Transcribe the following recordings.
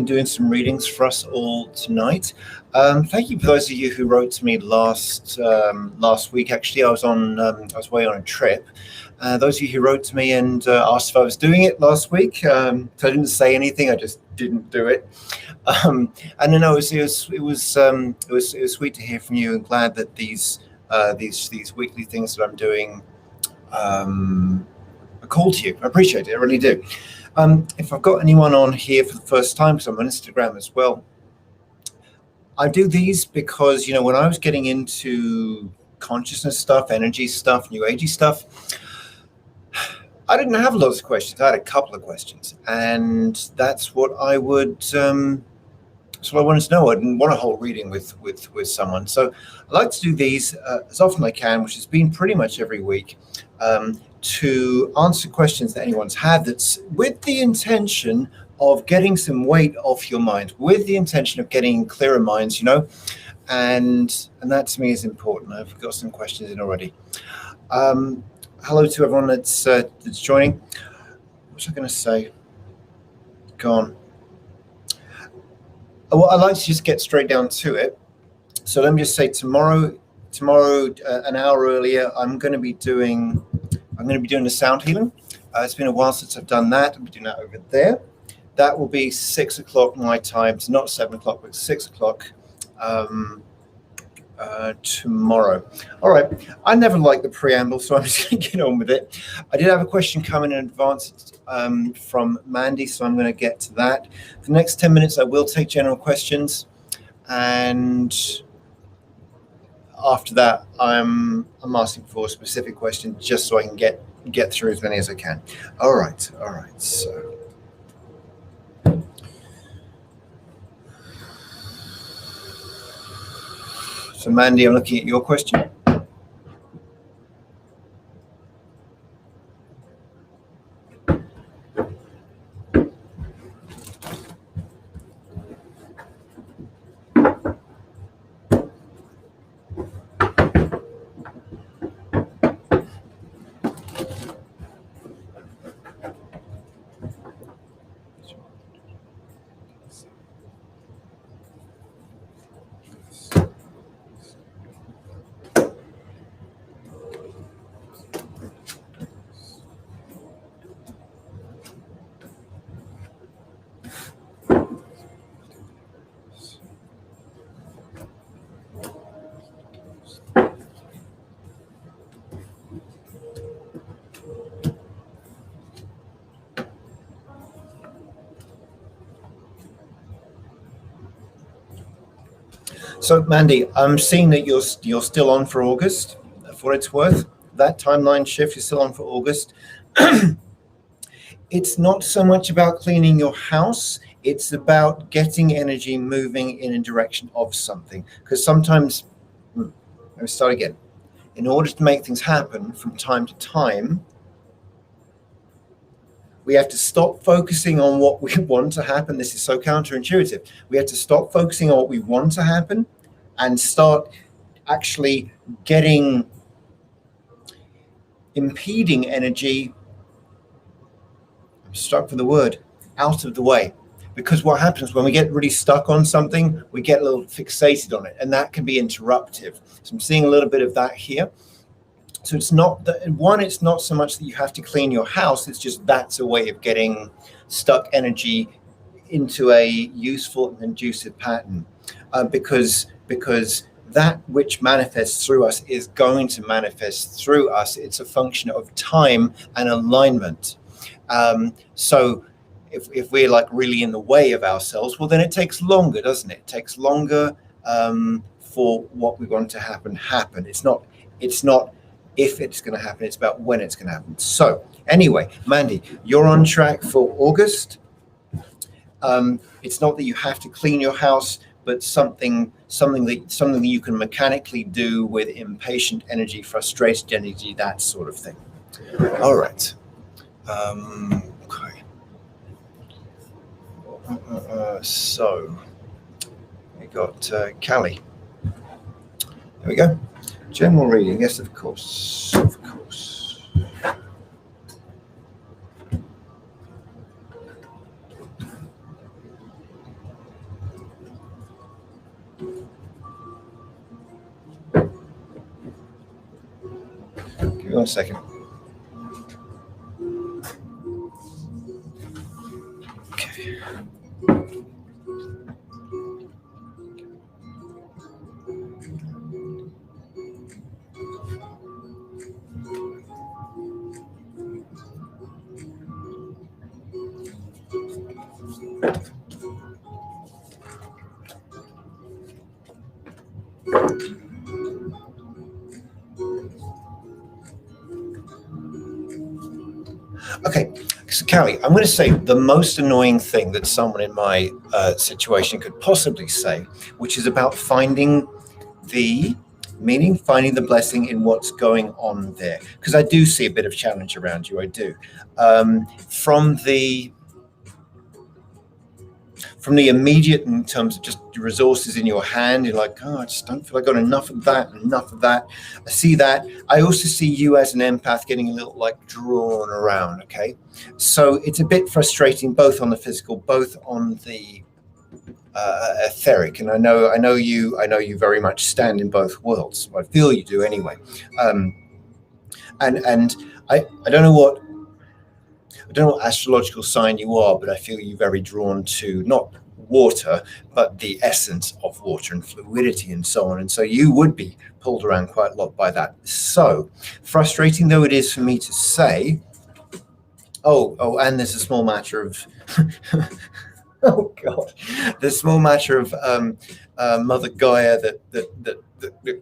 Doing some readings for us all tonight. Thank you for those of you who wrote to me last week. Actually, I was away on a trip. Those of you who wrote to me and asked if I was doing it last week, so I didn't say anything. I just didn't do it. And then it was sweet to hear from you, and glad that these weekly things that I'm doing are called to you. I appreciate it. I really do. If I've got anyone on here for the first time, because I'm on Instagram as well, I do these because, when I was getting into consciousness stuff, energy stuff, new agey stuff, I didn't have lots of questions. I had a couple of questions, and that's what I wanted to know. I didn't want a whole reading with someone. So I like to do these as often as I can, which has been pretty much every week, to answer questions that anyone's had, that's with the intention of getting some weight off your mind, with the intention of getting clearer minds, and that to me is important. I've got some questions in already. Hello to everyone that's joining. What was I going to say? Gone. Well, I'd like to just get straight down to it. So let me just say tomorrow, an hour earlier, I'm going to be doing the sound healing. It's been a while since I've done that. I'm doing that over there. That will be 6 o'clock my time. It's not 7 o'clock, but 6 o'clock tomorrow. All right. I never like the preamble, so I'm just going to get on with it. I did have a question coming in advance from Mandy, so I'm going to get to that. For the next 10 minutes, I will take general questions, and after that, I'm asking for a specific question just so I can get through as many as I can. All right. So Mandy, I'm looking at your question. So Mandy, I'm seeing that you're still on for August, for what it's worth. That timeline shift is still on for August. It's not so much about cleaning your house. It's about getting energy moving in a direction of something. Because sometimes, let me start again. In order to make things happen from time to time, we have to stop focusing on what we want to happen. This is so counterintuitive. We have to stop focusing on what we want to happen and start actually getting impeding energy, I'm stuck for the word, out of the way. Because what happens when we get really stuck on something, we get a little fixated on it, and that can be interruptive. So I'm seeing a little bit of that here. So it's not that, one, it's not so much that you have to clean your house, it's just that's a way of getting stuck energy into a useful and conducive pattern. Because that which manifests through us is going to manifest through us. It's a function of time and alignment. So if we're like really in the way of ourselves, well, then it takes longer, doesn't it? It takes longer for what we want to happen. It's not if it's going to happen, it's about when it's going to happen. So anyway, Mandy, you're on track for August. It's not that you have to clean your house, but something that you can mechanically do with impatient energy, frustrated energy, that sort of thing. All right. Okay. So we got Callie. There we go. General reading, yes, of course. me 1 second. Okay. Okay, so Callie, I'm going to say the most annoying thing that someone in my situation could possibly say, which is about finding the meaning, finding the blessing in what's going on there. Because I do see a bit of challenge around you, I do. From the immediate, in terms of just resources in your hand, you're like, oh, I just don't feel I got enough of that, enough of that. I see that. I also see you as an empath getting a little like drawn around, okay? So it's a bit frustrating, both on the physical, both on the etheric. And I know you very much stand in both worlds. I feel you do anyway. And I don't know what astrological sign you are, but I feel you very drawn to not water, but the essence of water and fluidity and so on. And so you would be pulled around quite a lot by that. So frustrating though it is for me to say, and there's a small matter of, oh God, the small matter of Mother Gaia that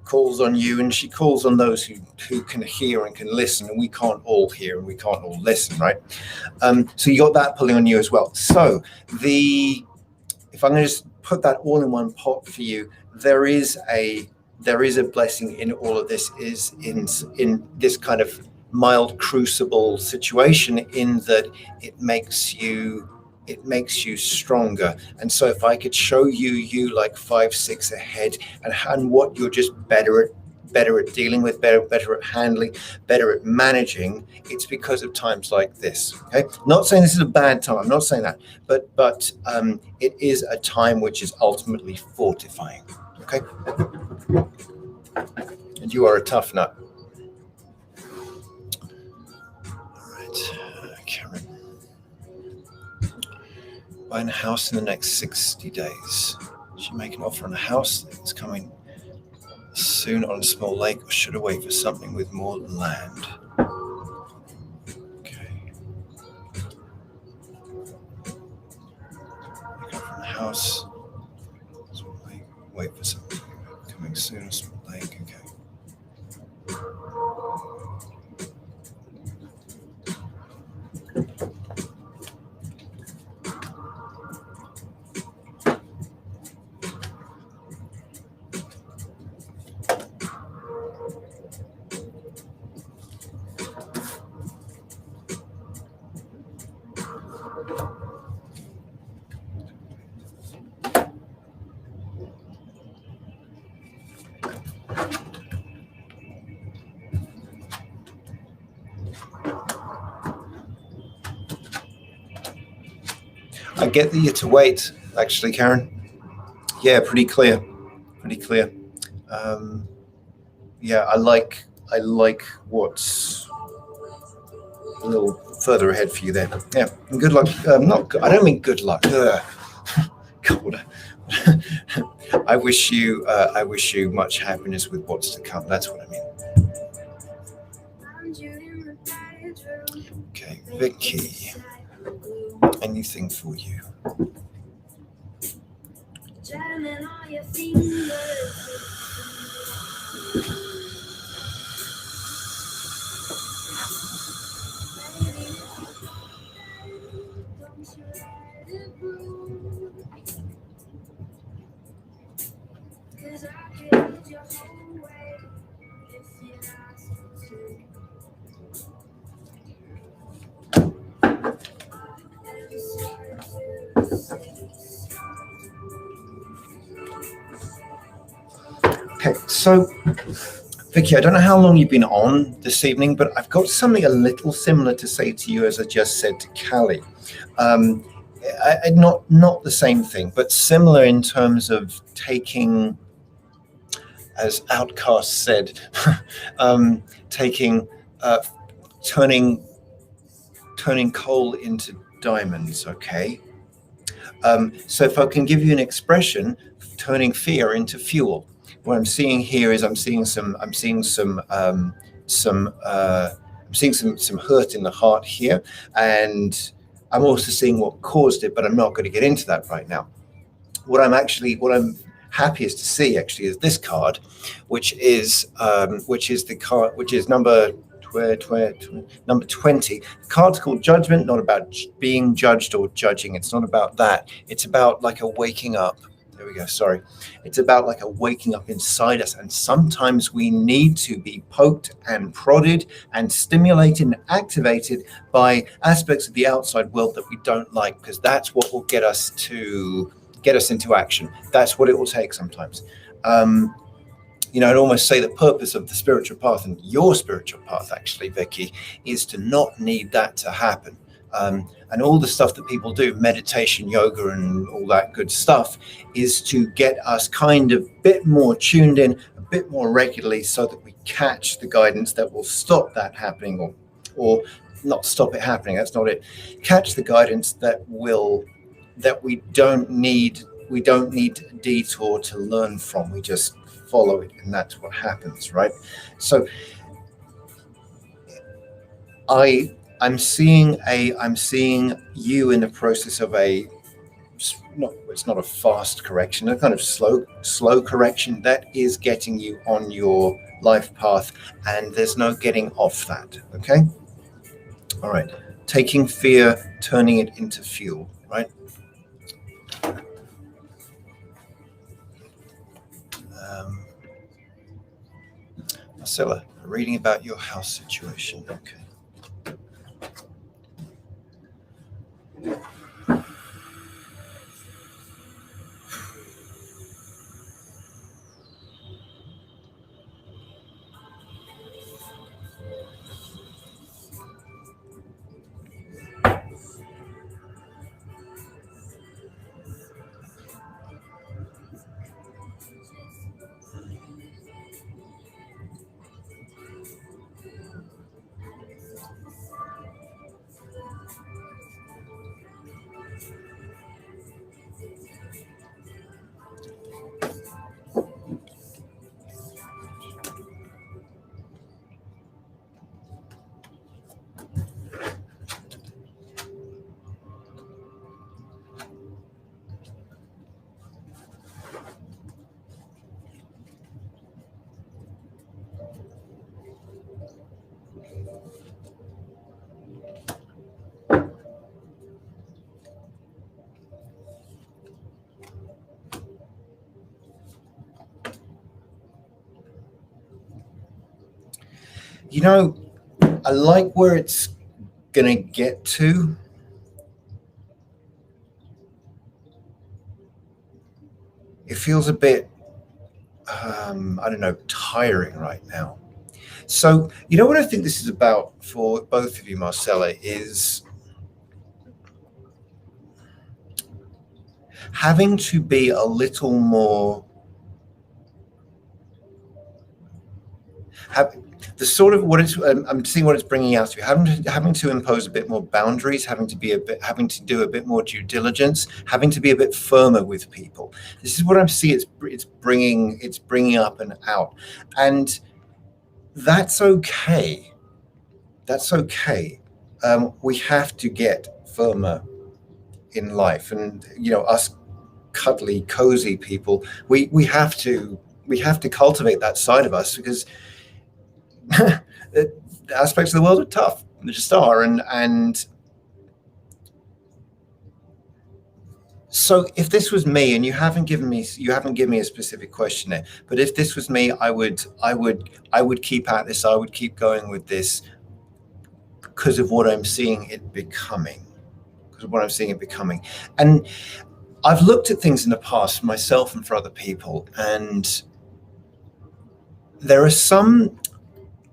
calls on you, and she calls on those who can hear and can listen, and we can't all hear and we can't all listen, right? So you got that pulling on you as well. So if I'm going to just put that all in one pot for you, there is a blessing in all of this, is in this kind of mild crucible situation, in that it makes you stronger. And so if I could show you like 5, 6 ahead, and what you're just better at dealing with, better at handling, better at managing, it's because of times like this. Okay, not saying this is a bad time, I'm not saying that, but it is a time which is ultimately fortifying. Okay, and you are a tough nut. All right, Karen. Buying a house in the next 60 days. Should make an offer on a house that's coming soon on a small lake, or should I wait for something with more land? Okay. Make an offer on a house. Wait for something coming soon on a small lake. Okay. I get that you're to wait, actually, Karen. Yeah, pretty clear. I like what's a little further ahead for you there. Yeah, and good luck. I don't mean good luck. God, I wish you much happiness with what's to come. That's what I mean. Okay, Vicky. Anything for you? Okay, so Vicky, I don't know how long you've been on this evening, but I've got something a little similar to say to you as I just said to Callie. Not the same thing, but similar in terms of taking, as Outcast said, taking turning coal into diamonds. Okay. So if I can give you an expression, turning fear into fuel. What I'm seeing here is I'm seeing some hurt in the heart here, and I'm also seeing what caused it, but I'm not going to get into that right now. What I'm happiest to see actually is this card, which is the card which is number 20. The card's called Judgment, not about being judged or judging. It's not about that. It's about like a waking up. There we go. Sorry. It's about like a waking up inside us. And sometimes we need to be poked and prodded and stimulated and activated by aspects of the outside world that we don't like, because that's what will get us into action. That's what it will take sometimes. I'd almost say the purpose of the spiritual path and your spiritual path, actually, Vicky, is to not need that to happen. And all the stuff that people do, meditation, yoga, and all that good stuff, is to get us kind of a bit more tuned in, a bit more regularly, so that we catch the guidance that will stop that happening, or not stop it happening. That's not it. Catch the guidance that we don't need detour to learn from. We just follow it, and that's what happens, right? So I'm seeing you in the process of it's not a fast correction, a kind of slow correction that is getting you on your life path, and there's no getting off that. Okay. All right. Taking fear, turning it into fuel, right? Marcella, reading about your house situation. Okay. I like where it's going to get to. It feels a bit, tiring right now. So, what I think this is about for both of you, Marcella, is having to be a little more, the sort of I'm seeing what it's bringing out to you, having to impose a bit more boundaries, having to do a bit more due diligence, having to be a bit firmer with people. This is what I'm seeing. It's bringing up and out, and that's okay. That's okay. We have to get firmer in life, and us cuddly, cozy people, we have to cultivate that side of us, because the aspects of the world are tough. They just are, and so if this was me, and you haven't given me a specific question there, but if this was me, I would keep at this. I would keep going with this, because of what I'm seeing it becoming. And I've looked at things in the past for myself and for other people, and there are some,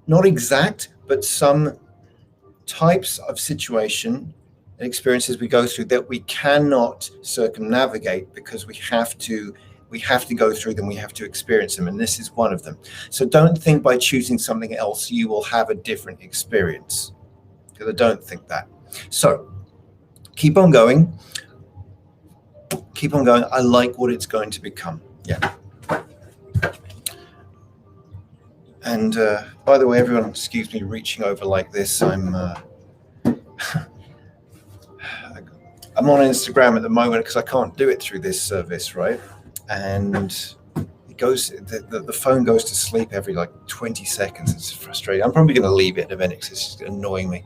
not exact, but some types of situation and experiences we go through that we cannot circumnavigate, because we have to We have to go through them. We have to experience them. And this is one of them. So don't think by choosing something else, you will have a different experience. Because I don't think that. So keep on going. Keep on going. I like what it's going to become. Yeah. And by the way, everyone, excuse me reaching over like this. I'm on Instagram at the moment because I can't do it through this service, right? And it goes, the phone goes to sleep every like 20 seconds. It's frustrating. I'm probably going to leave it in a minute because it's just annoying me.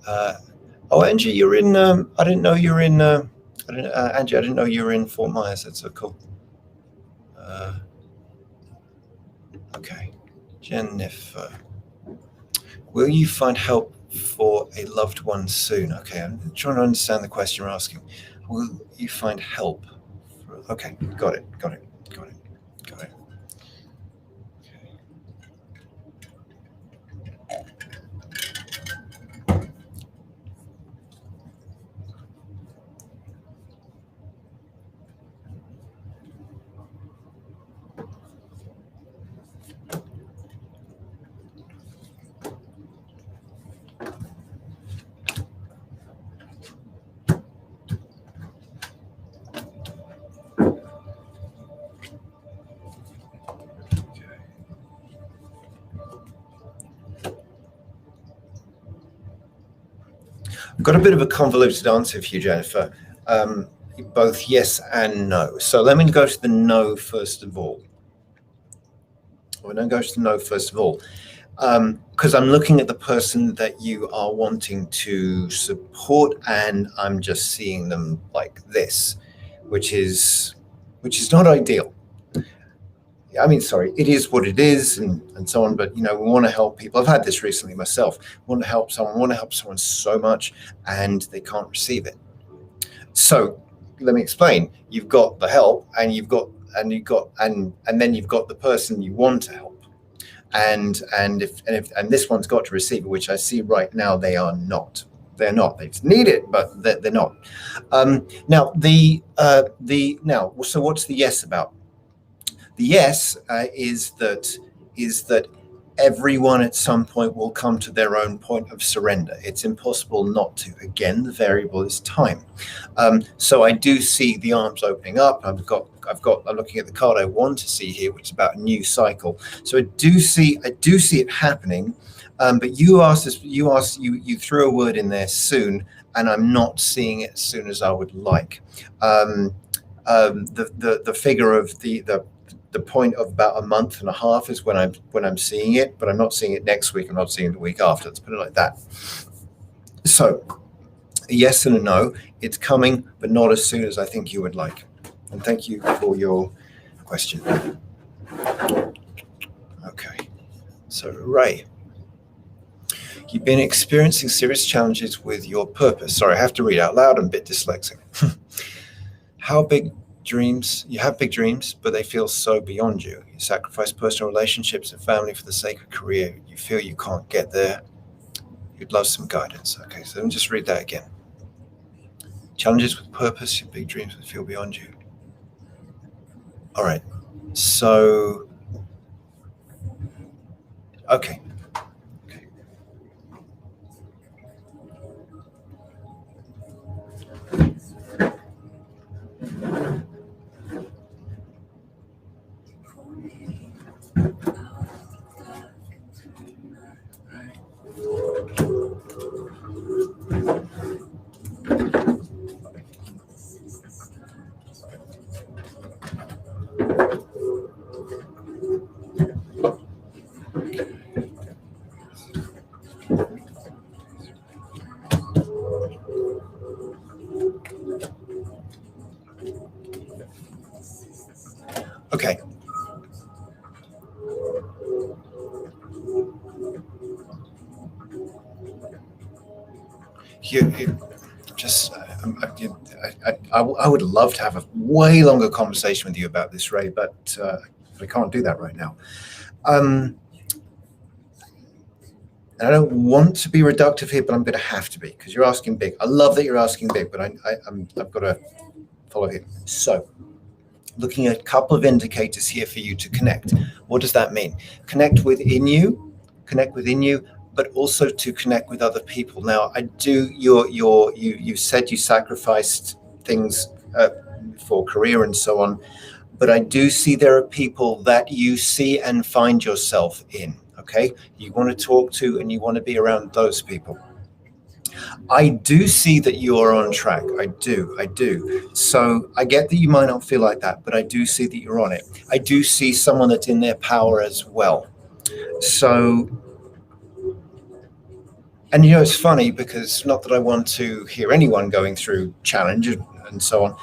Oh, Angie, you're in. I didn't know you're in. Angie, I didn't know you were in Fort Myers. That's so cool. Okay, Jennifer, will you find help for a loved one soon? Okay, I'm trying to understand the question you're asking. Will you find help? Okay, got it. I've got a bit of a convoluted answer for you, Jennifer. Both yes and no. So let me go to the no first of all. Because I'm looking at the person that you are wanting to support, and I'm just seeing them like this, which is not ideal. I mean, sorry, it is what it is, and so on. But we want to help people. I've had this recently myself. Want to help someone so much, and they can't receive it. So let me explain. You've got the help, and then you've got the person you want to help, and this one's got to receive it, which I see right now they are not. They're not. They need it, but they're not. Now so what's the yes about? The yes is that everyone at some point will come to their own point of surrender. It's impossible not to. Again, the variable is time. So I do see the arms opening up. I'm looking at the card I want to see here, which is about a new cycle. So I do see it happening. But you threw a word in there, soon, and I'm not seeing it as soon as I would like. The figure of the point of about a month and a half is when I'm seeing it, but I'm not seeing it next week. I'm not seeing it the week after. Let's put it like that. So a yes and a no. It's coming, but not as soon as I think you would like. And thank you for your question. Okay. So Ray, you've been experiencing serious challenges with your purpose. Sorry, I have to read out loud. I'm a bit dyslexic. You have big dreams, but they feel so beyond you. You sacrifice personal relationships and family for the sake of career. You feel you can't get there. You'd love some guidance. Okay, so let me just read that again. Challenges with purpose, your big dreams that feel beyond you. All right, so, okay. Okay. I would love to have a way longer conversation with you about this, Ray, but I can't do that right now. And I don't want to be reductive here, but I'm going to have to be, because you're asking big. I love that you're asking big, but I've got to Follow him. So, looking at a couple of indicators here for you to connect. What does that mean? Connect within you, but also to connect with other people. Now, you said you sacrificed things for career and so on, but I do see there are people that you see and find yourself in. Okay, you want to talk to and you want to be around those people. I do see that you are on track. I do. So I get that you might not feel like that, but I do see that you're on it. I do see someone that's in their power as well. So, and it's funny because not that I want to hear anyone going through challenge and so on,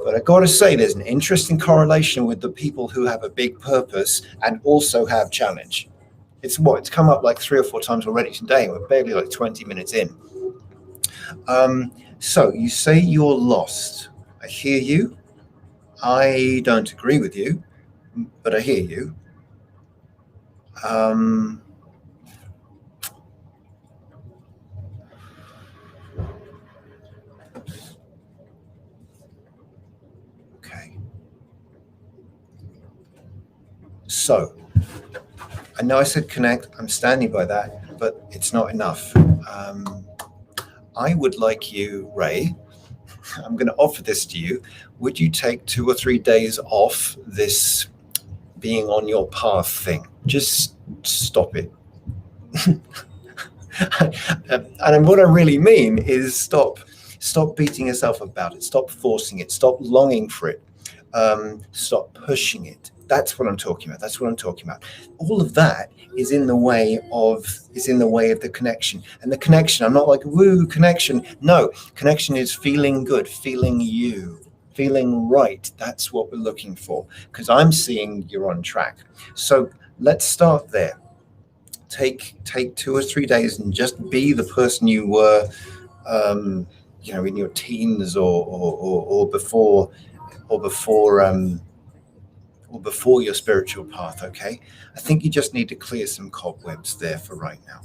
but I got to say there's an interesting correlation with the people who have a big purpose and also have challenge. It's come up like 3 or 4 times already today. We're barely like 20 minutes in. So you say you're lost. I hear you. I don't agree with you, but I hear you. Okay. So I know I said connect. I'm standing by that, but it's not enough. I would like you, Ray, I'm going to offer this to you. Would you take 2 or 3 days off this being on your path thing? Just stop it. And what I really mean is stop beating yourself about it. Stop forcing it. Stop longing for it. Stop pushing it. That's what I'm talking about. All of that is in the way of the connection. And the connection, I'm not like, woo, connection. No, connection is feeling good, feeling you, feeling right. That's what we're looking for, because I'm seeing you're on track. So let's start there. Take 2 or 3 days and just be the person you were, in your teens or before your spiritual path. Okay, I think you just need to clear some cobwebs there for right now.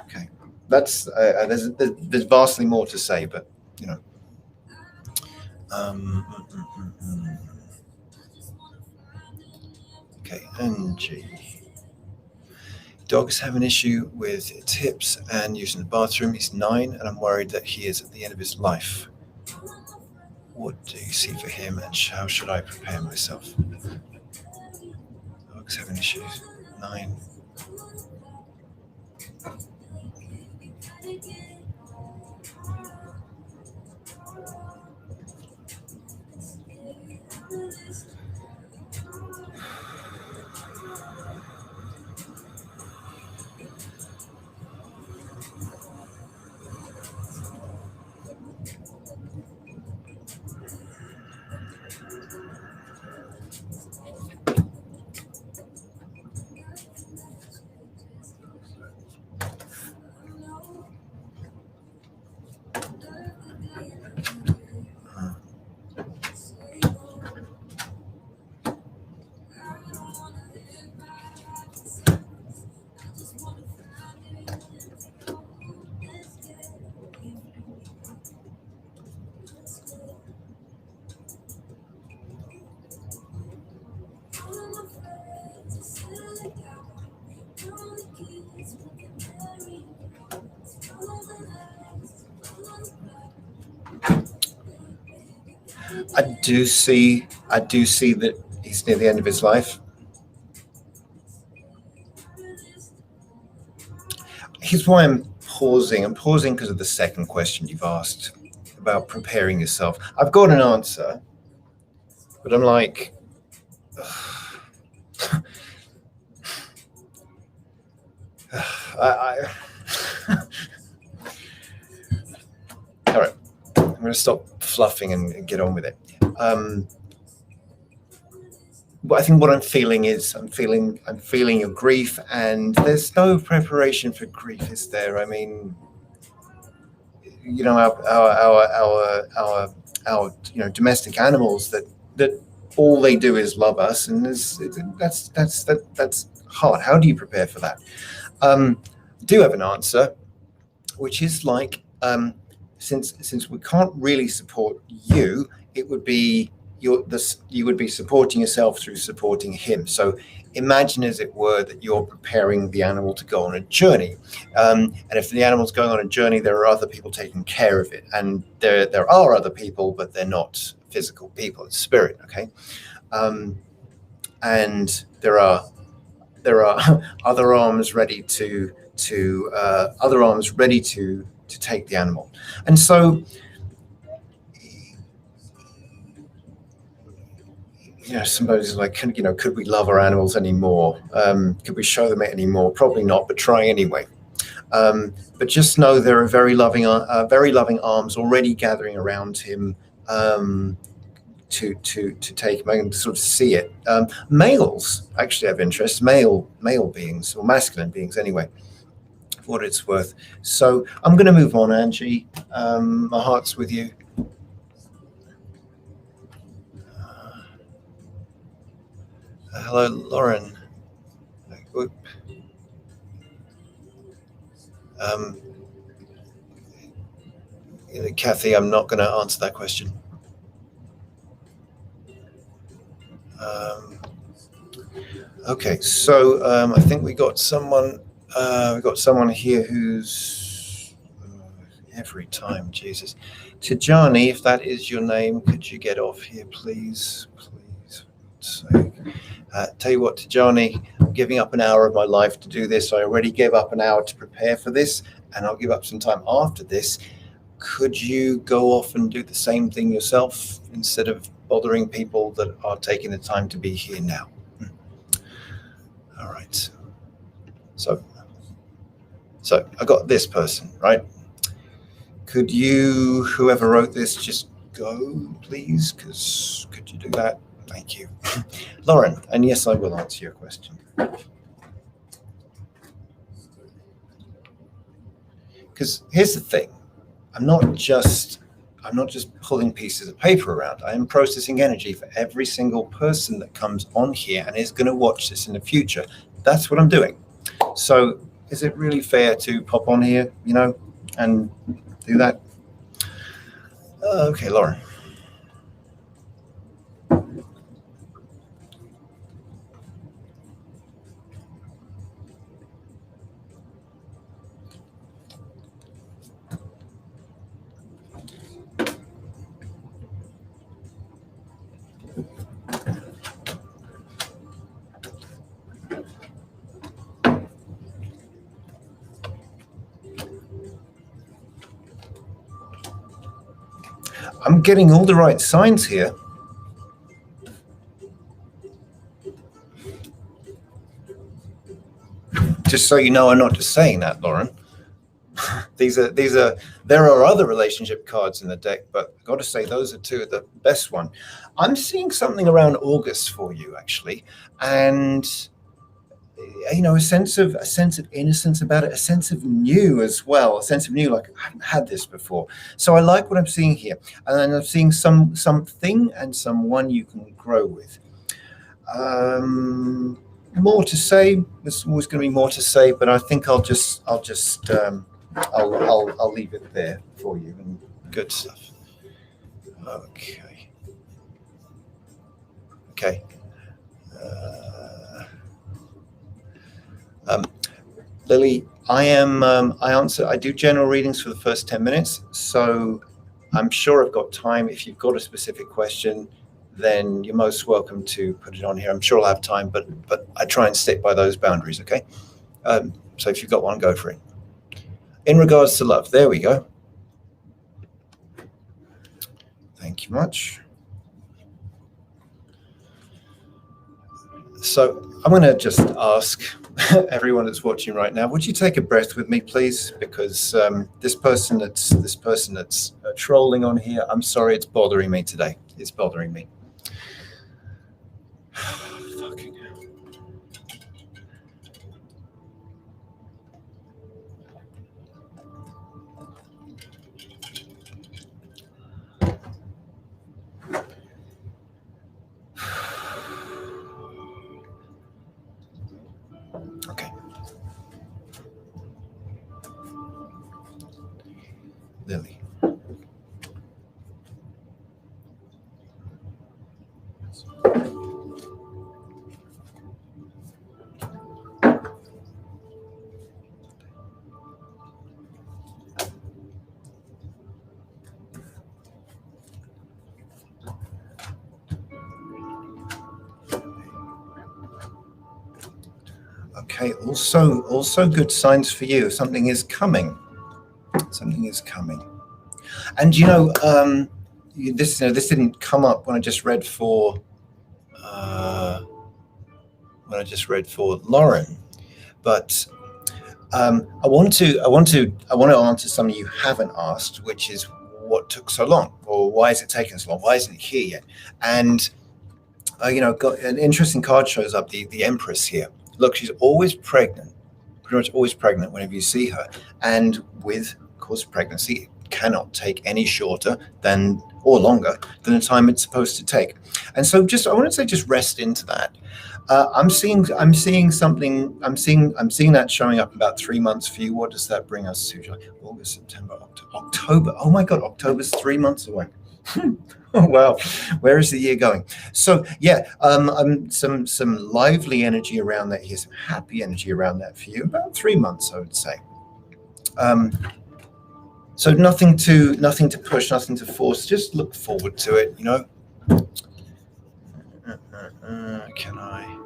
Okay, that's there's vastly more to say, but okay. Angie, dog is having an issue with its hips and using the bathroom. He's 9 and I'm worried that he is at the end of his life. What do you see for him and how should I prepare myself? Dog's having issues. 9. I do see that he's near the end of his life. Here's why I'm pausing. I'm pausing because of the second question you've asked about preparing yourself. I've got an answer, but I'm like, all right, I'm going to stop fluffing and get on with it. But I think what I'm feeling is I'm feeling your grief, and there's no preparation for grief, is there? I mean, our domestic animals that all they do is love us, and that's hard. How do you prepare for that? I do have an answer, which is like, since we can't really support you it would be you would be supporting yourself through supporting him. So imagine, as it were, that you're preparing the animal to go on a journey. And if the animal's going on a journey, there are other people taking care of it. And there are other people, but they're not physical people, it's spirit, okay? And there are other arms ready to take the animal. And so, somebody's like, could we love our animals anymore? Could we show them it anymore? Probably not, but try anyway. But just know there are very loving arms already gathering around him to take him and sort of see it. Males actually have interest, male beings, or masculine beings anyway, for what it's worth. So I'm going to move on, Angie. My heart's with you. Hello, Lauren. Kathy, I'm not going to answer that question. Okay, so I think we got someone. Here who's every time, Jesus. Tijani, if that is your name, could you get off here, please? Please. Tell you what, Tijani, I'm giving up an hour of my life to do this. I already gave up an hour to prepare for this, and I'll give up some time after this. Could you go off and do the same thing yourself instead of bothering people that are taking the time to be here now? All right. So I got this person, right? Could you, whoever wrote this, just go, please? Because could you do that? Thank you. Lauren, and yes, I will answer your question. Because here's the thing. I'm not just pulling pieces of paper around. I am processing energy for every single person that comes on here and is going to watch this in the future. That's what I'm doing. So is it really fair to pop on here, and do that? Okay, Lauren. I'm getting all the right signs here. Just so you know, I'm not just saying that, Lauren. There are other relationship cards in the deck, but I've got to say those are two of the best one. I'm seeing something around August for you, actually, and a sense of innocence about it, a sense of new as well, like I haven't had this before. So I like what I'm seeing here, and then I'm seeing something and someone you can grow with. More to say. There's always going to be more to say, but I think I'll leave it there for you. And good stuff. Okay. Lily, I do general readings for the first 10 minutes, so I'm sure I've got time. If you've got a specific question, then you're most welcome to put it on here. I'm sure I'll have time, but I try and stick by those boundaries, okay? So if you've got one, go for it. In regards to love, there we go. Thank you much. So I'm going to just ask everyone that's watching right now, would you take a breath with me, please? Because this person that's trolling on here, I'm sorry, it's bothering me today. It's bothering me. Fucking hell. Okay. Lily. Okay, also good signs for you. Something is coming. Something is coming. And this didn't come up when I just read for Lauren, but I want to answer something you haven't asked, which is what took so long, or why is it taking so long? Why isn't it here yet? And got an interesting card shows up, the Empress here. Look, she's always pregnant, pretty much always pregnant whenever you see her, and with, of course, pregnancy cannot take any shorter than or longer than the time it's supposed to take. And so I want to say just rest into that. I'm seeing something. I'm seeing that showing up about 3 months for you. What does that bring us to? July, August, September, October. Oh my God, October's 3 months away. Oh wow, where is the year going? So yeah, some lively energy around that here, some happy energy around that for you. About 3 months, I would say. So nothing to push, nothing to force. Just look forward to it. Can I?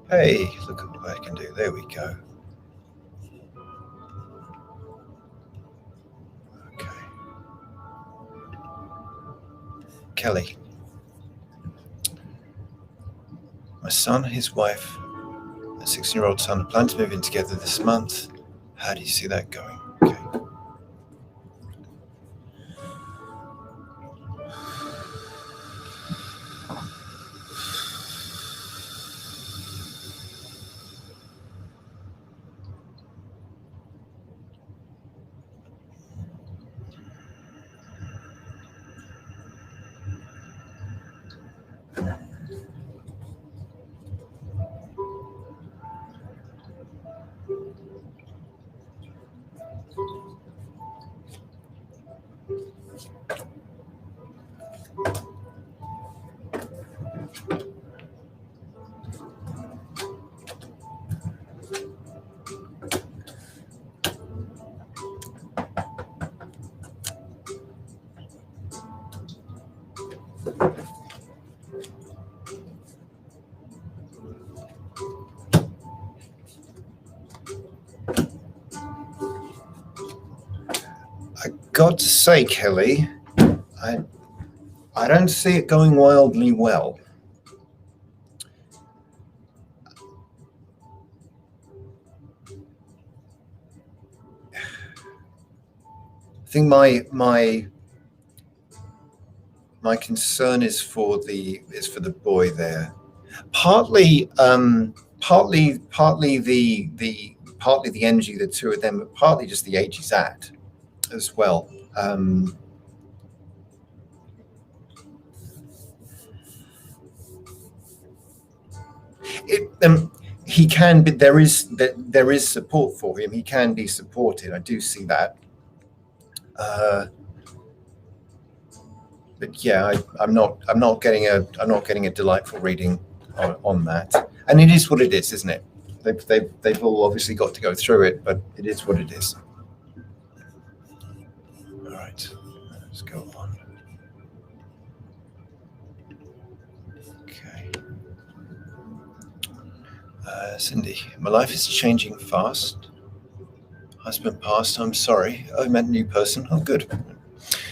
Hey, look at what I can do. There we go. Okay. Kelly. My son and his wife, a 16-year-old son, plan to move in together this month. How do you see that going? Okay. Got to say, Kelly, I don't see it going wildly well. I think my concern is for the boy there. Partly the energy of the two of them, but partly just the age he's at as well. He can be, there is support for him. He can be supported. I do see that. But yeah, I'm not getting a delightful reading on that. And it is what it is, isn't it? They've all obviously got to go through it, but it is what it is. All right, let's go on. Okay. Cindy, my life is changing fast. Husband passed. I'm sorry. Oh, you meant new person. Oh, good.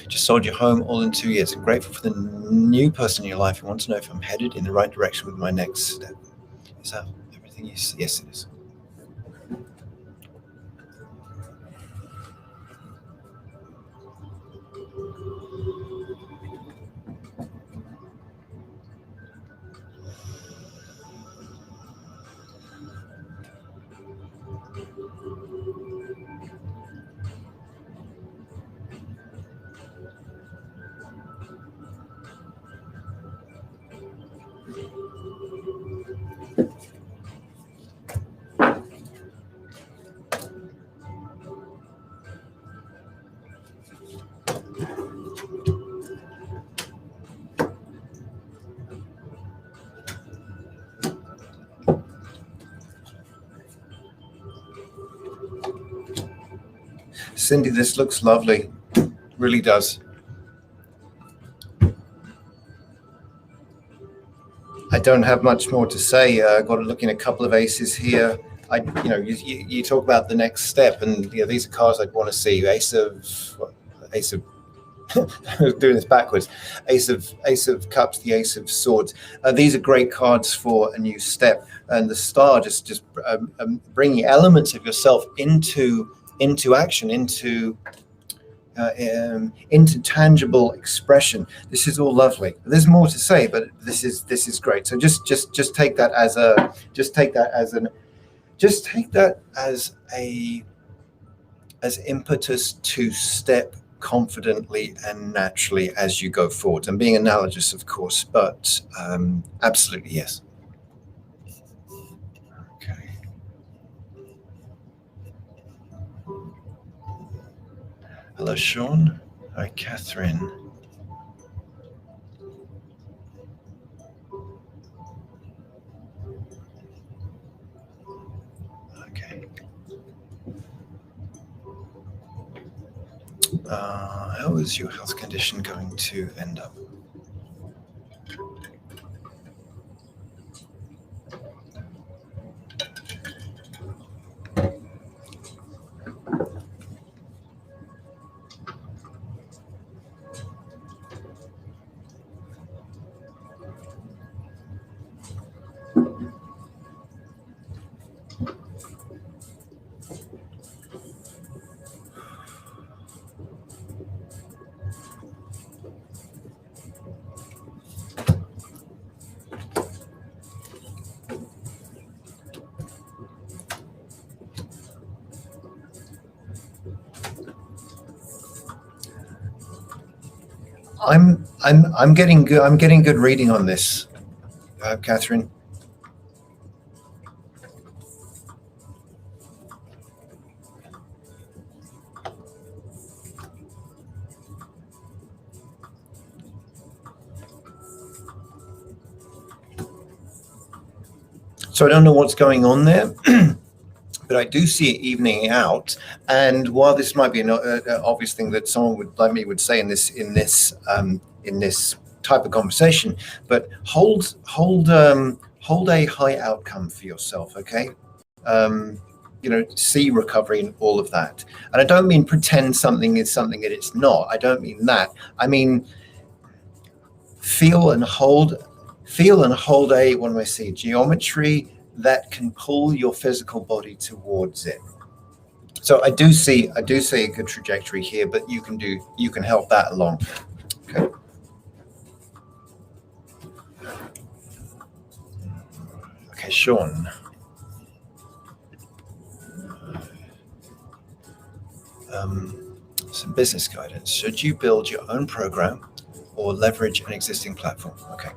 Just sold your home all in 2 years. I'm grateful for the new person in your life. I want to know if I'm headed in the right direction with my next step. Is that everything you see? Yes, it is. Cindy, this looks lovely. Really does. I don't have much more to say. Got to look in a couple of aces here. You talk about the next step, and these are cards I'd want to see. Ace of doing this backwards. Ace of Cups, the Ace of Swords. These are great cards for a new step, and the Star just bringing elements of yourself into action, into tangible expression. This is all lovely. There's more to say, but this is great. So just take that as impetus to step confidently and naturally as you go forward. And being analogous, of course, but absolutely yes. Okay. Hello, Sean. Hi, Catherine. Okay. How is your health condition going to end up? I'm getting good. I'm getting good reading on this, Catherine. So I don't know what's going on there, but I do see it evening out. And while this might be an obvious thing that someone like me would say in this type of conversation, but hold a high outcome for yourself, okay? See recovery in all of that. And I don't mean pretend something is something that it's not. I don't mean that. I mean feel and hold a, what do I see? Geometry that can pull your physical body towards it. So I do see a good trajectory here, but you can help that along. Okay. Okay, Sean. Some business guidance. Should you build your own program or leverage an existing platform? Okay.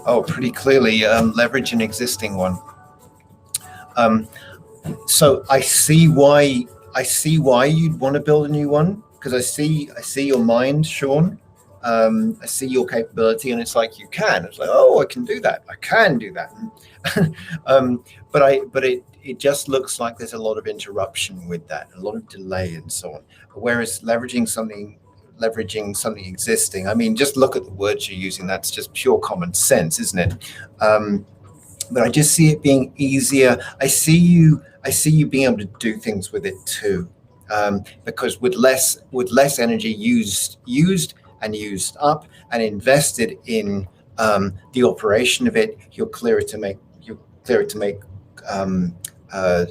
Oh, pretty clearly leverage an existing one. So I see why you'd want to build a new one, because I see your mind, Sean. I see your capability, and it's like you can. It's like, oh, I can do that. I can do that. But it just looks like there's a lot of interruption with that, a lot of delay and so on. Whereas leveraging something existing, I mean, just look at the words you're using. That's just pure common sense, isn't it? But I just see it being easier. I see you being able to do things with it too, because with less energy used and used up and invested in The operation of it, you're clearer to make um, uh,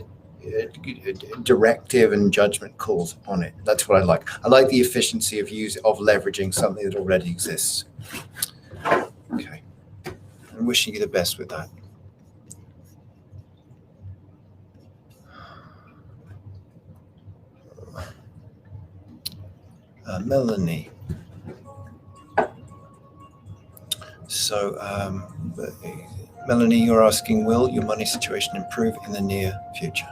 directive and judgment calls on it. That's what I like. I like the efficiency of leveraging something that already exists. Okay, I'm wishing you the best with that. Melanie. So, Melanie, you're asking, will your money situation improve in the near future?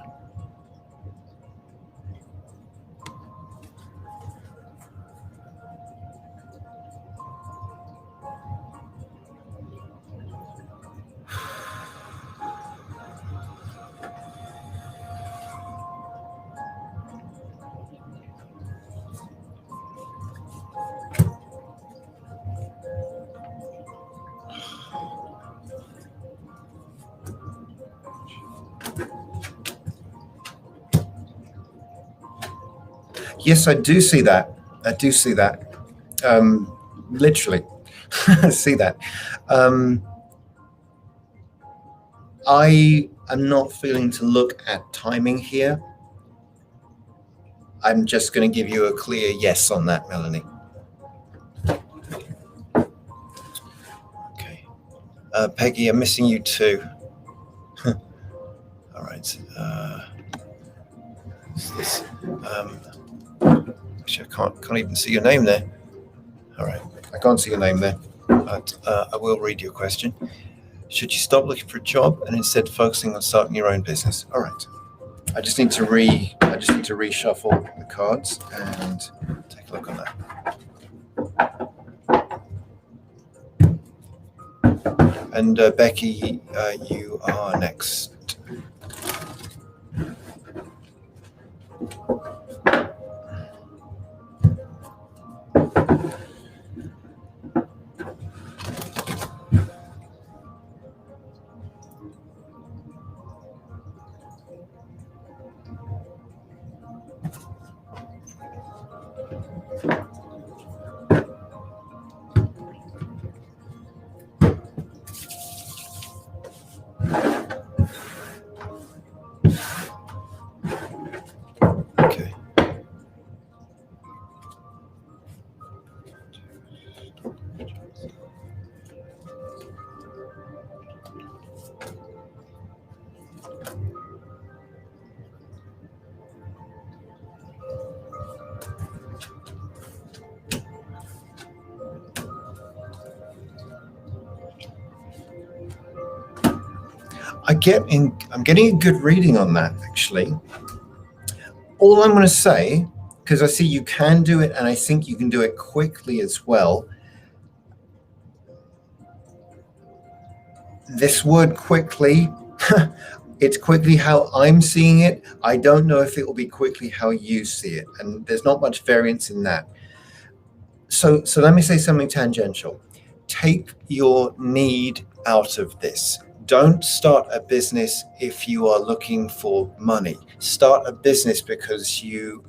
Yes, I do see that. I do see that. Literally, see that. I am not feeling to look at timing here. I'm just going to give you a clear yes on that, Melanie. Okay. Peggy, I'm missing you too. All right. This, actually, I can't even see your name there. All right. I can't see your name there, but I will read your question. Should you stop looking for a job and instead focusing on starting your own business? All right. I just need to reshuffle the cards and take a look on that. And Becky, you are next. Okay. I'm getting a good reading on that, actually. All I'm going to say, because I see you can do it and I think you can do it quickly as well. This word quickly, it's quickly how I'm seeing it. I don't know if it will be quickly how you see it. And there's not much variance in that. So let me say something tangential. Take your need out of this. Don't start a business if you are looking for money. Start a business because it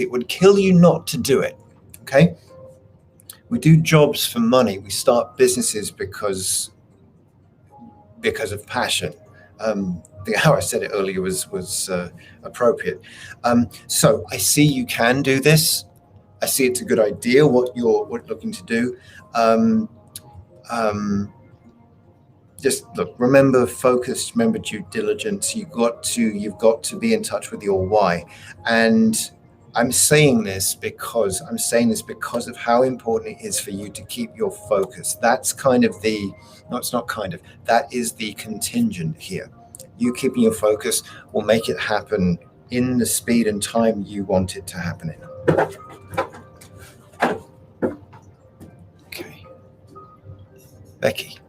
would kill you not to do it. Okay? We do jobs for money. We start businesses because of passion. How I said it earlier was appropriate. So I see you can do this. I see it's a good idea what you're looking to do. Just look, remember focus, remember due diligence. You've got to be in touch with your why. And I'm saying this because of how important it is for you to keep your focus. That's kind of that is the contingent here. You keeping your focus will make it happen in the speed and time you want it to happen in. Okay. Becky.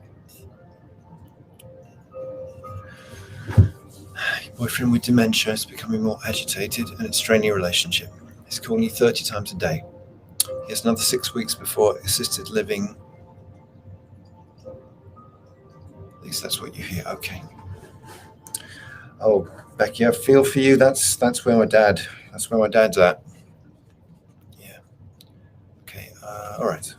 Your boyfriend with dementia is becoming more agitated and it's straining your relationship. He's calling you 30 times a day. He has another 6 weeks before assisted living. At least that's what you hear. Okay. Oh, Becky, I feel for you. That's where my dad's at. Yeah. Okay. All right.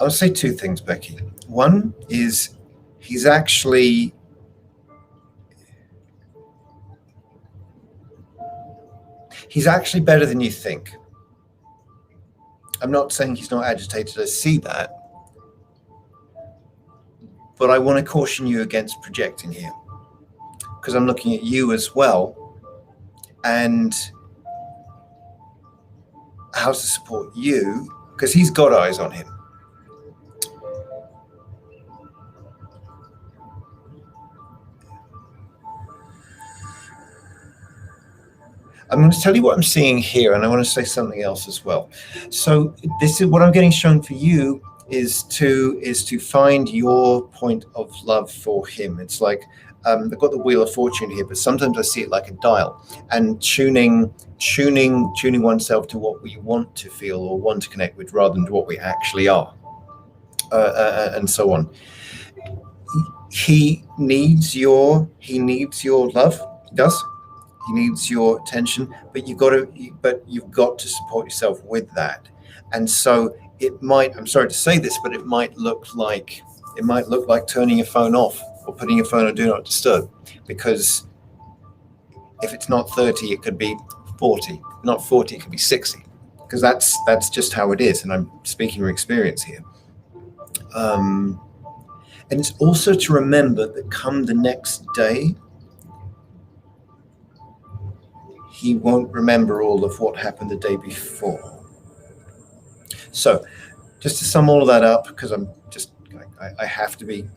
I'll say two things, Becky. One is he's actually better than you think. I'm not saying he's not agitated. I see that. But I want to caution you against projecting here, because I'm looking at you as well and how to support you, because he's got eyes on him. I'm going to tell you what I'm seeing here, and I want to say something else as well. So this is what I'm getting shown for you is to find your point of love for him. It's like I've got the Wheel of Fortune here, but sometimes I see it like a dial, and tuning oneself to what we want to feel or want to connect with, rather than to what we actually are, and so on. He needs your love. He does. He needs your attention, but you've got to support yourself with that. And so it might, I'm sorry to say this, but it might look like turning your phone off or putting your phone on do not disturb, because if it's not 30, it could be 40. Not 40, it could be 60, because that's just how it is. And I'm speaking from experience here. And it's also to remember that come the next day, he won't remember all of what happened the day before. So, just to sum all of that up, because I have to be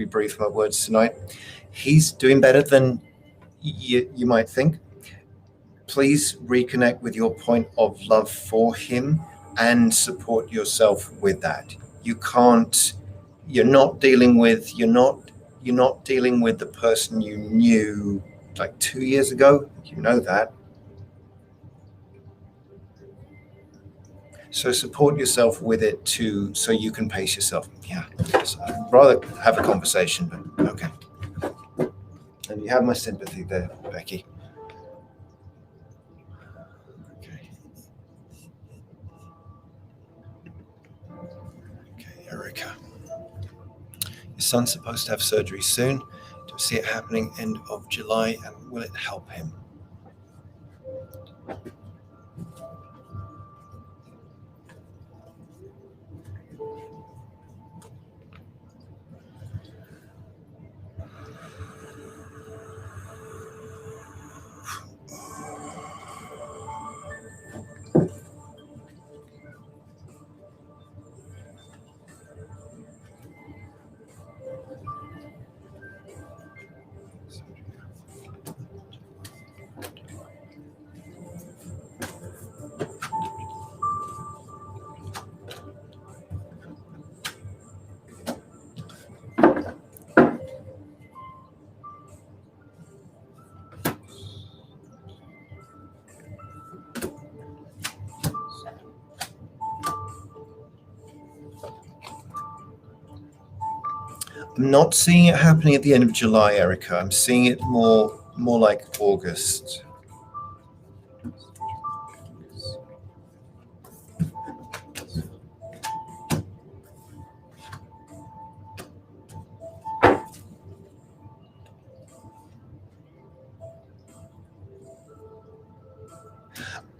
brief with my words tonight. He's doing better than you might think. Please reconnect with your point of love for him and support yourself with that. You're not dealing with the person you knew like 2 years ago. You know that. So support yourself with it too, so you can pace yourself. Yeah, so I'd rather have a conversation, but okay. And you have my sympathy there, Becky. Okay. Okay, Erica. Your son's supposed to have surgery soon. Do you see it happening end of July, and will it help him? I'm not seeing it happening at the end of July, Erica. I'm seeing it more like August.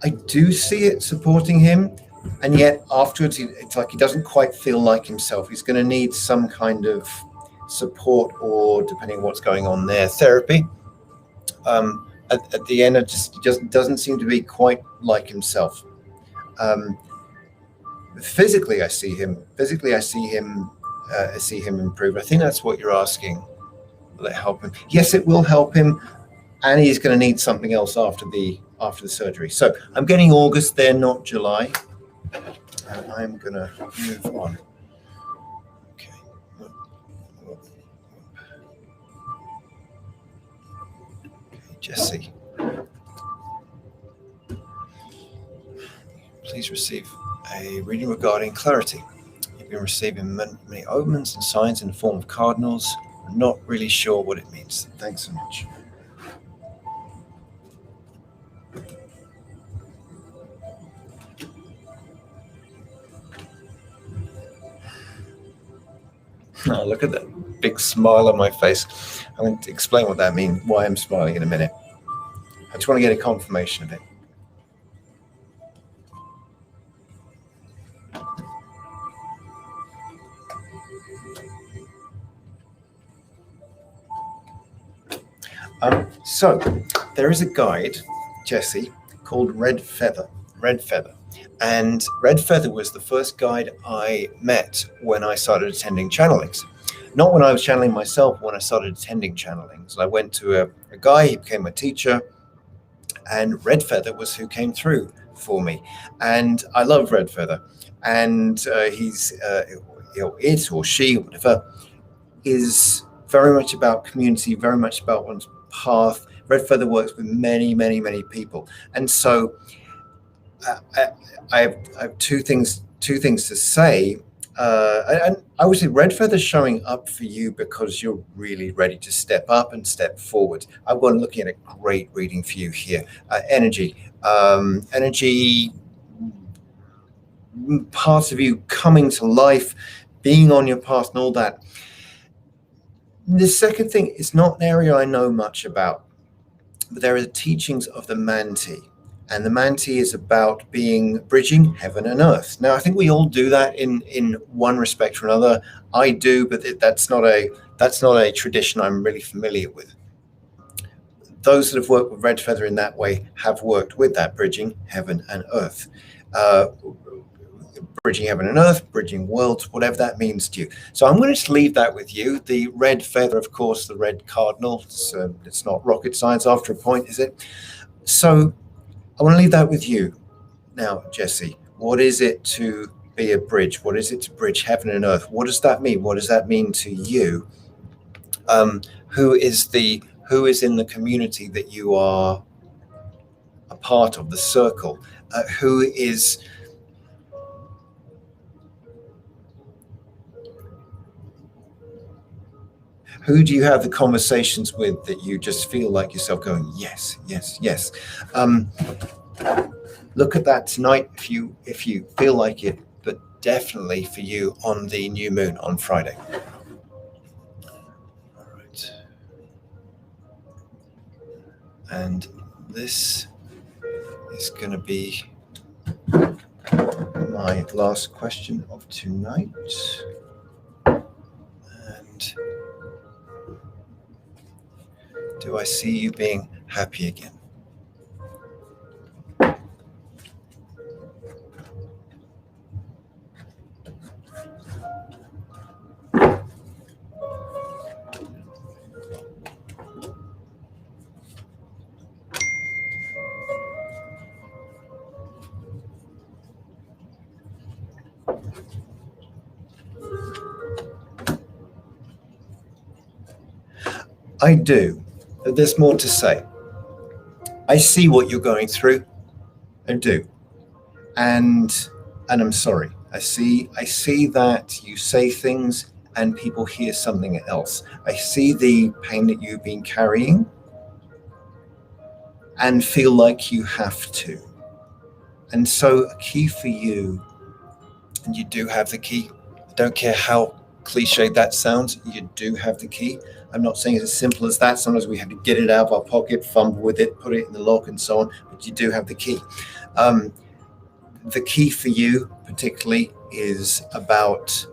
I do see it supporting him, and yet afterwards, it's like he doesn't quite feel like himself. He's going to need some kind of support, or depending on what's going on there, therapy. At the end, it just doesn't seem to be quite like himself. Physically, I see him. I see him improve. I think that's what you're asking. Will it help him? Yes, it will help him, and he's going to need something else after the surgery. So I'm getting August there, not July. And I'm going to move on. Okay. Jesse. Please receive a reading regarding clarity. You've been receiving many omens and signs in the form of cardinals. I'm not really sure what it means. Thanks so much. Oh, look at that big smile on my face. I'm going to explain what that means, why I'm smiling in a minute. I just want to get a confirmation of it. So there is a guide, Jesse, called Red Feather. Red Feather. And Red Feather was the first guide I met when I started attending channelings. Not when I was channeling myself, when I started attending channelings. I went to a guy, he became a teacher, and Red Feather was who came through for me. And I love Red Feather. And he's, it or she, or whatever, is very much about community, very much about one's path. Red Feather works with many, many, many people. And so I have two things to say. And I would say Red Feather's showing up for you because you're really ready to step up and step forward. I'm looking at a great reading for you here. Energy, parts of you coming to life, being on your path and all that. The second thing is not an area I know much about, but there are the teachings of the Manti. And the Manti is about bridging heaven and earth. Now, I think we all do that in one respect or another. I do, but that's not a tradition I'm really familiar with. Those that have worked with Red Feather in that way have worked with that bridging heaven and earth. Bridging heaven and earth, bridging worlds, whatever that means to you. So I'm going to just leave that with you. The Red Feather, of course, the red cardinal. It's not rocket science after a point, is it? So I want to leave that with you. Now, Jesse, what is it to be a bridge? What is it to bridge heaven and earth? What does that mean? What does that mean to you? Who is in the community that you are a part of, the circle? Who do you have the conversations with that you just feel like yourself going, yes, yes, yes? Look at that tonight if you feel like it, but definitely for you on the new moon on Friday. All right. And this is going to be my last question of tonight. And do I see you being happy again? I do. There's more to say. I see what you're going through. I do. And I'm sorry. I see that you say things and people hear something else. I see the pain that you've been carrying and feel like you have to. And so a key for you, and you do have the key. I don't care how cliche that sounds, you do have the key. I'm not saying it's as simple as that. Sometimes we have to get it out of our pocket, fumble with it, put it in the lock and so on, but you do have the key. The key for you particularly is about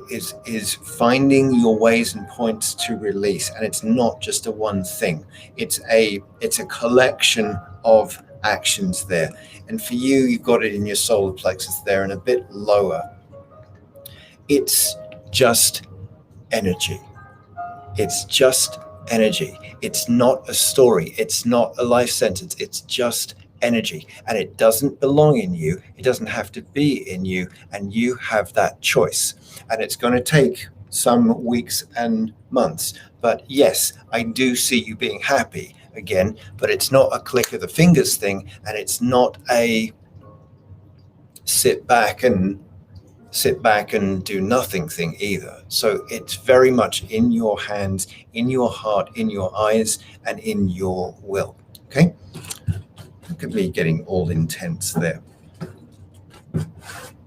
is finding your ways and points to release. And it's not just a one thing. It's a collection of actions there. And for you, you've got it in your solar plexus there and a bit lower. It's just energy. It's just energy. It's not a story. It's not a life sentence. It's just energy. And it doesn't belong in you. It doesn't have to be in you. And you have that choice. And it's going to take some weeks and months. But yes, I do see you being happy again, but it's not a click of the fingers thing. And it's not a sit back and do nothing thing either. So it's very much in your hands, in your heart, in your eyes, and in your will. Okay? Look at me getting all intense there.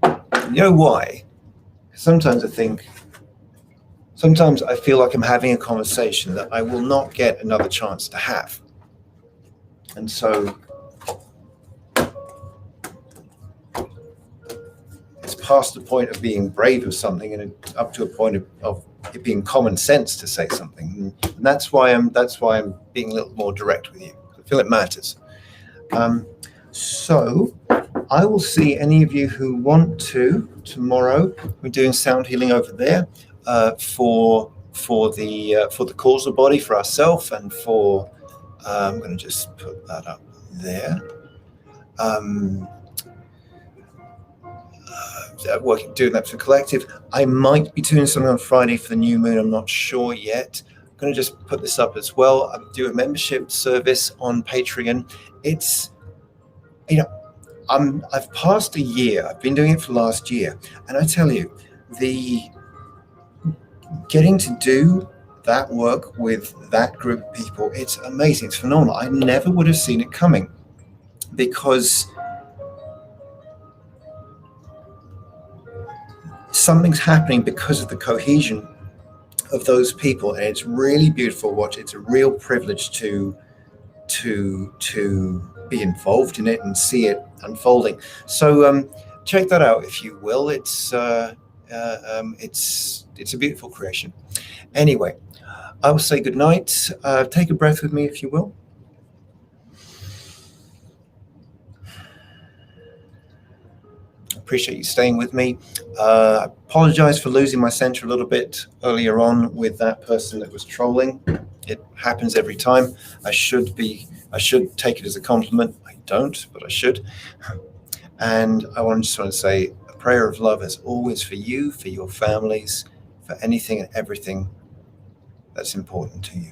You know why? Sometimes I think sometimes I feel like I'm having a conversation that I will not get another chance to have. And so it's past the point of being brave of something and up to a point of it being common sense to say something. And that's why I'm being a little more direct with you. I feel it matters. So I will see any of you who want to tomorrow. We're doing sound healing over there for the causal body, for ourselves, and for I'm going to just put that up there. Doing that for collective. I might be doing something on Friday for the new moon. I'm not sure yet. I'm going to just put this up as well. I do a membership service on Patreon. It's, I've passed a year. I've been doing it for last year, and I tell you, the getting to do that work with that group of people, it's amazing. It's phenomenal. I never would have seen it coming, because something's happening because of the cohesion of those people, and it's really beautiful. It's a real privilege to be involved in it and see it unfolding. So check that out if you will. It's a beautiful creation. Anyway, I will say good night. Take a breath with me if you will. Appreciate you staying with me. I apologize for losing my center a little bit earlier on with that person that was trolling. It happens every time. I should take it as a compliment. I don't, but I should. And I just want to say a prayer of love as always for you, for your families, for anything and everything that's important to you.